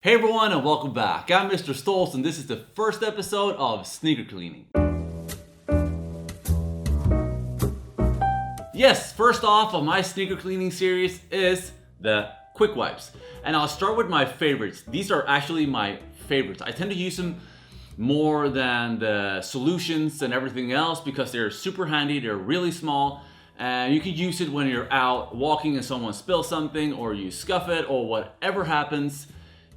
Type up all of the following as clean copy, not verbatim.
Hey everyone and welcome back. I'm Mr. Stoltz and this is the first episode of Sneaker Cleaning. Yes, first off of my sneaker cleaning series is the quick wipes. And I'll start with my favorites. These are actually my favorites. I tend to use them more than the solutions and everything else because they're super handy, they're really small, and you can use it when you're out walking and someone spills something or you scuff it or whatever happens.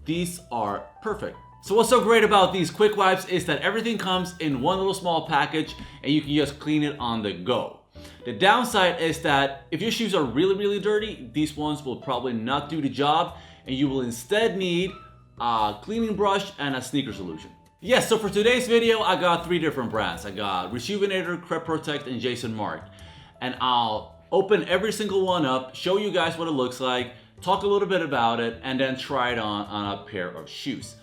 These are perfect. So what's so great about these quick wipes is that everything comes in one little small package and you can just clean it on the go. The downside is that if your shoes are really dirty, these ones will probably not do the job and you will instead need a cleaning brush and a sneaker solution. Yes, so for today's video, I got three different brands. I got Reshoevn8r, Crep Protect, and Jason Markk. And I'll open every single one up, show you guys what it looks like, talk a little bit about it, and then try it on a pair of shoes.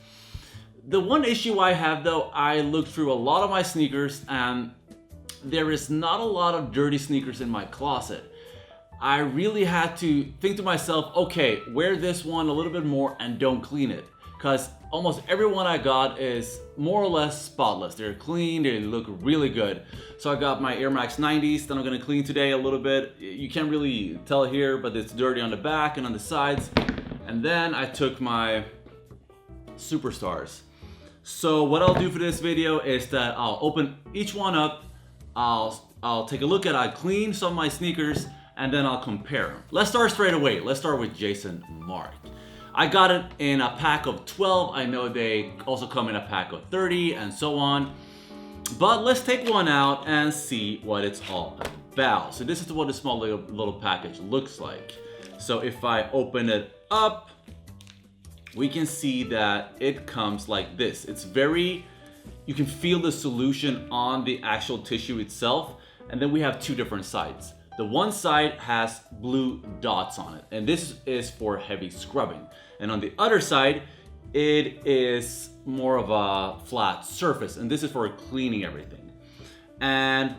The one issue I have though, I looked through a lot of my sneakers and there is not a lot of dirty sneakers in my closet. I really had to think to myself, okay, wear this one a little bit more and don't clean it. Because almost every one I got is more or less spotless. They're clean, they look really good. So I got my Air Max 90s that I'm gonna clean today a little bit. You can't really tell here, but it's dirty on the back and on the sides. And then I took my Superstars. So what I'll do for this video is that I'll open each one up, I'll take a look at, I'll clean some of my sneakers, and then I'll compare them. Let's start straight away. Let's start with Jason Markk. I got it in a pack of 12. I know they also come in a pack of 30 and so on. But let's take one out and see what it's all about. So this is what a small little package looks like. So if I open it up, we can see that it comes like this. It's very, you can feel the solution on the actual tissue itself. And then we have two different sides. The one side has blue dots on it, and this is for heavy scrubbing. And on the other side, it is more of a flat surface, and this is for cleaning everything. And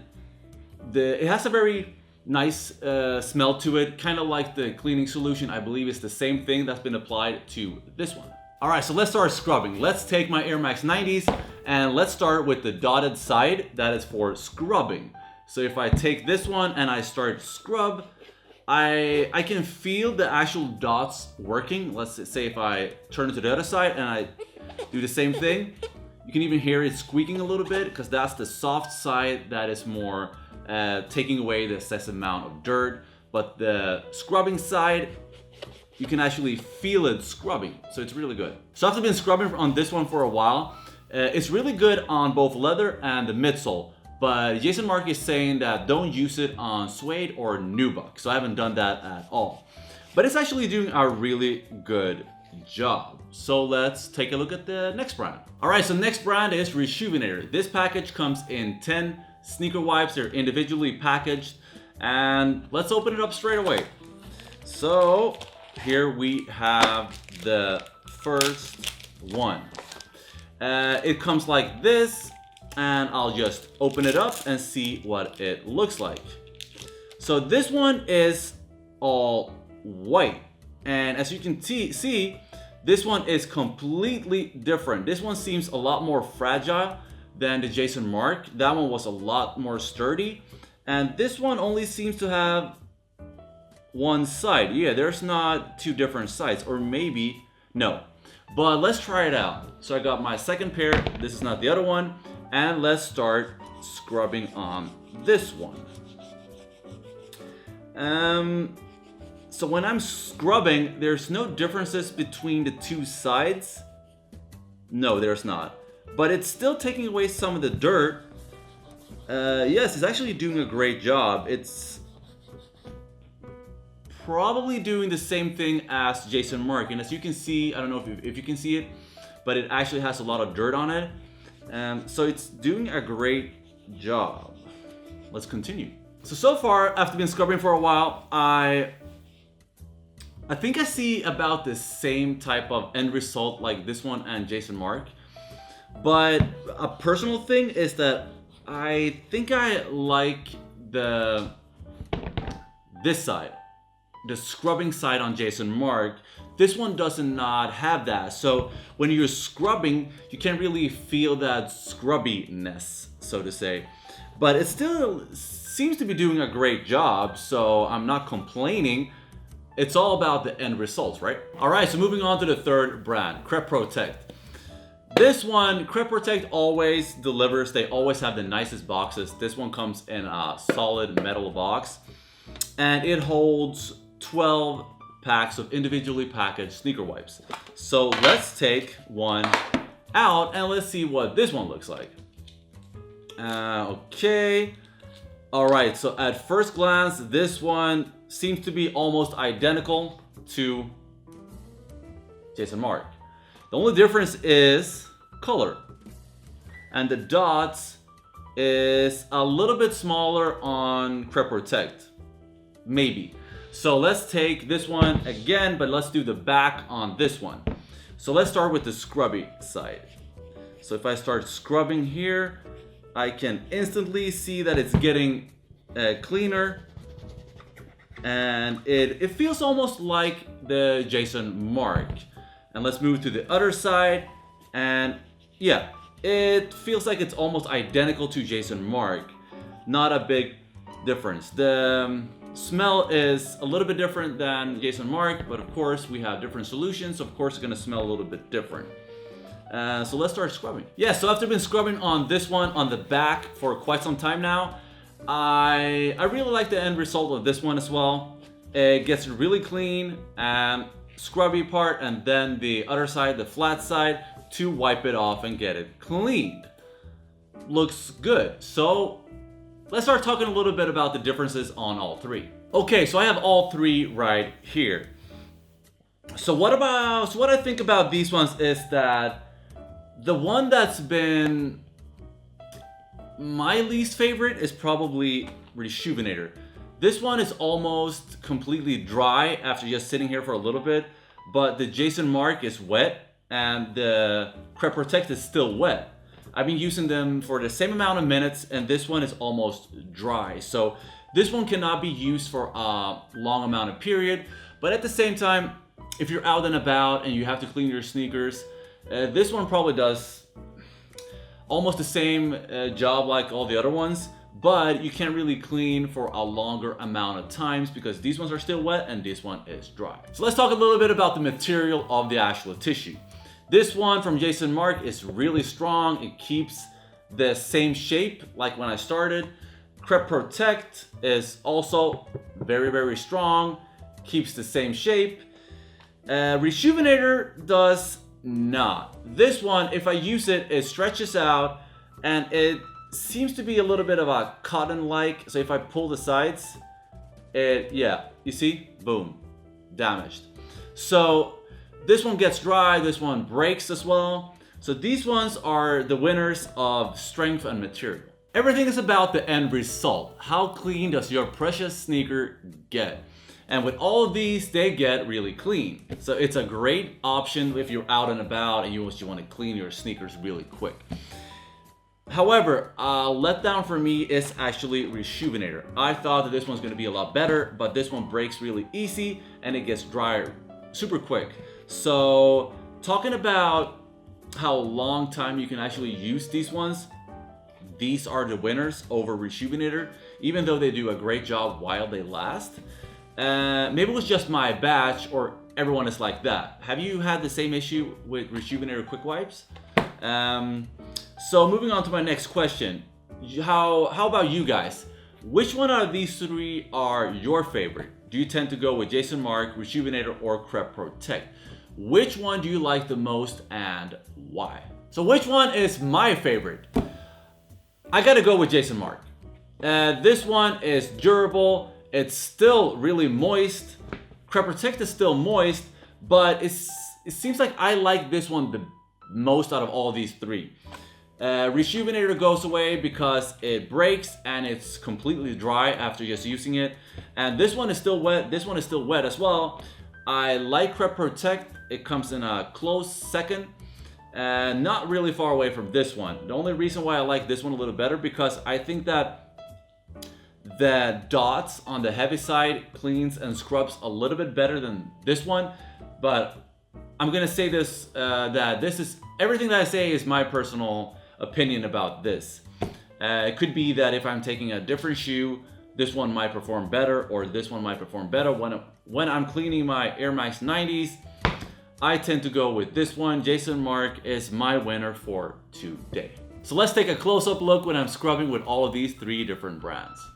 it has a very nice smell to it, kind of like the cleaning solution. I believe it's the same thing that's been applied to this one. All right, so let's start scrubbing. Let's take my Air Max 90s, and let's start with the dotted side that is for scrubbing. So if I take this one and I start scrub, I can feel the actual dots working. Let's say if I turn it to the other side and I do the same thing, you can even hear it squeaking a little bit because that's the soft side that is more taking away the excess amount of dirt. But the scrubbing side, you can actually feel it scrubbing. So it's really good. So after been scrubbing on this one for a while, it's really good on both leather and the midsole. But Jason Markk is saying that don't use it on suede or nubuck. So I haven't done that at all. But it's actually doing a really good job. So let's take a look at the next brand. All right, so next brand is Reshoevn8r. This package comes in 10 sneaker wipes. They're individually packaged. And let's open it up straight away. So here we have the first one. It comes like this. And I'll just open it up and see what it looks like. So this one is all white. And as you can see, this one is completely different. This one seems a lot more fragile than the Jason Markk. That one was a lot more sturdy. And this one only seems to have one side. Yeah, there's not two different sides, or maybe, no. But let's try it out. So I got my second pair. This is not the other one. And let's start scrubbing on this one. So when I'm scrubbing, there's no differences between the two sides. No, there's not. But it's still taking away some of the dirt. Yes, it's actually doing a great job. It's probably doing the same thing as Jason Markk. And as you can see, I don't know if you can see it, but it actually has a lot of dirt on it. So it's doing a great job. Let's continue. So far, after being scrubbing for a while, I think I see about the same type of end result like this one and Jason Markk. But a personal thing is that I think I like this side, the scrubbing side on Jason Markk. This one does not have that. So when you're scrubbing, you can't really feel that scrubbiness, so to say. But it still seems to be doing a great job, so I'm not complaining. It's all about the end results, right? All right, so moving on to the third brand, Crep Protect. This one, Crep Protect always delivers. They always have the nicest boxes. This one comes in a solid metal box, and it holds 12 packs of individually packaged sneaker wipes. So let's take one out and let's see what this one looks like. Okay. All right, so at first glance, this one seems to be almost identical to Jason Markk. The only difference is color. And the dots is a little bit smaller on Crep Protect. Maybe. So let's take this one again, but let's do the back on this one. So let's start with the scrubby side. So if I start scrubbing here, I can instantly see that it's getting cleaner. And it feels almost like the Jason Markk. And let's move to the other side. And yeah, it feels like it's almost identical to Jason Markk. Not a big difference. The smell is a little bit different than Jason Markk, but of course we have different solutions. So of course it's gonna smell a little bit different. So let's start scrubbing. Yeah, so after been scrubbing on this one on the back for quite some time now, I really like the end result of this one as well. It gets really clean and scrubby part, and then the other side, the flat side, to wipe it off and get it cleaned. Looks good. So let's start talking a little bit about the differences on all three. Okay, so I have all three right here. So what I think about these ones is that the one that's been my least favorite is probably Rejuvenator. This one is almost completely dry after just sitting here for a little bit, but the Jason Markk is wet and the Crep Protect is still wet. I've been using them for the same amount of minutes and this one is almost dry. So this one cannot be used for a long amount of period, but at the same time, if you're out and about and you have to clean your sneakers, this one probably does almost the same job like all the other ones, but you can't really clean for a longer amount of times because these ones are still wet and this one is dry. So let's talk a little bit about the material of the actual tissue. This one from Jason Markk is really strong. It keeps the same shape like when I started. Crep Protect is also very, very strong. Keeps the same shape. Rejuvenator does not. This one, if I use it, it stretches out and it seems to be a little bit of a cotton-like. So if I pull the sides, yeah, you see? Boom, damaged. So this one gets dry, this one breaks as well. So these ones are the winners of strength and material. Everything is about the end result. How clean does your precious sneaker get? And with all of these, they get really clean. So it's a great option if you're out and about and you want to clean your sneakers really quick. However, a letdown for me is actually Reshoevn8r. I thought that this one's gonna be a lot better, but this one breaks really easy and it gets drier super quick. So talking about how long time you can actually use these ones, these are the winners over Reshoevn8r, even though they do a great job while they last. Maybe it was just my batch or everyone is like that. Have you had the same issue with Reshoevn8r quick wipes? So moving on to my next question. How about you guys? Which one out of these three are your favorite? Do you tend to go with Jason Markk, Reshoevn8r, or Crep Protect? Which one do you like the most and why? So which one is my favorite? I gotta go with Jason Markk. This one is durable. It's still really moist. Crep Protect is still moist, but it seems like I like this one the most out of all these three. Reshoevn8r goes away because it breaks and it's completely dry after just using it. And this one is still wet. This one is still wet as well. I like Crep Protect. It comes in a close second and not really far away from this one. The only reason why I like this one a little better because I think that the dots on the heavy side cleans and scrubs a little bit better than this one. but I'm gonna say this, that this is, everything that I say is my personal opinion about this. It could be that if I'm taking a different shoe, this one might perform better, or this one might perform better. When I'm cleaning my Air Max 90s, I tend to go with this one. Jason Markk is my winner for today. So let's take a close-up look when I'm scrubbing with all of these 3 different brands.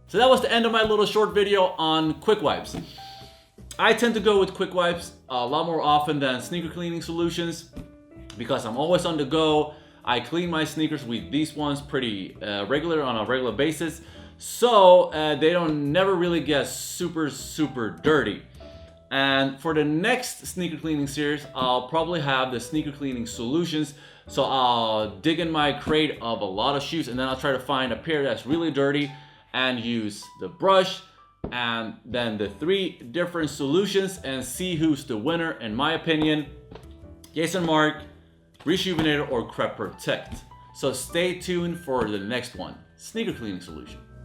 So that was the end of my little short video on quick wipes. I tend to go with quick wipes a lot more often than sneaker cleaning solutions because I'm always on the go. I clean my sneakers with these ones pretty on a regular basis, so they don't never really get super dirty. And for the next sneaker cleaning series, I'll probably have the sneaker cleaning solutions. So I'll dig in my crate of a lot of shoes, and then I'll try to find a pair that's really dirty and use the brush and then the 3 different solutions and see who's the winner. In my opinion, Jason Markk, Rejuvenator, or Crep Protect. So stay tuned for the next one, sneaker cleaning solution.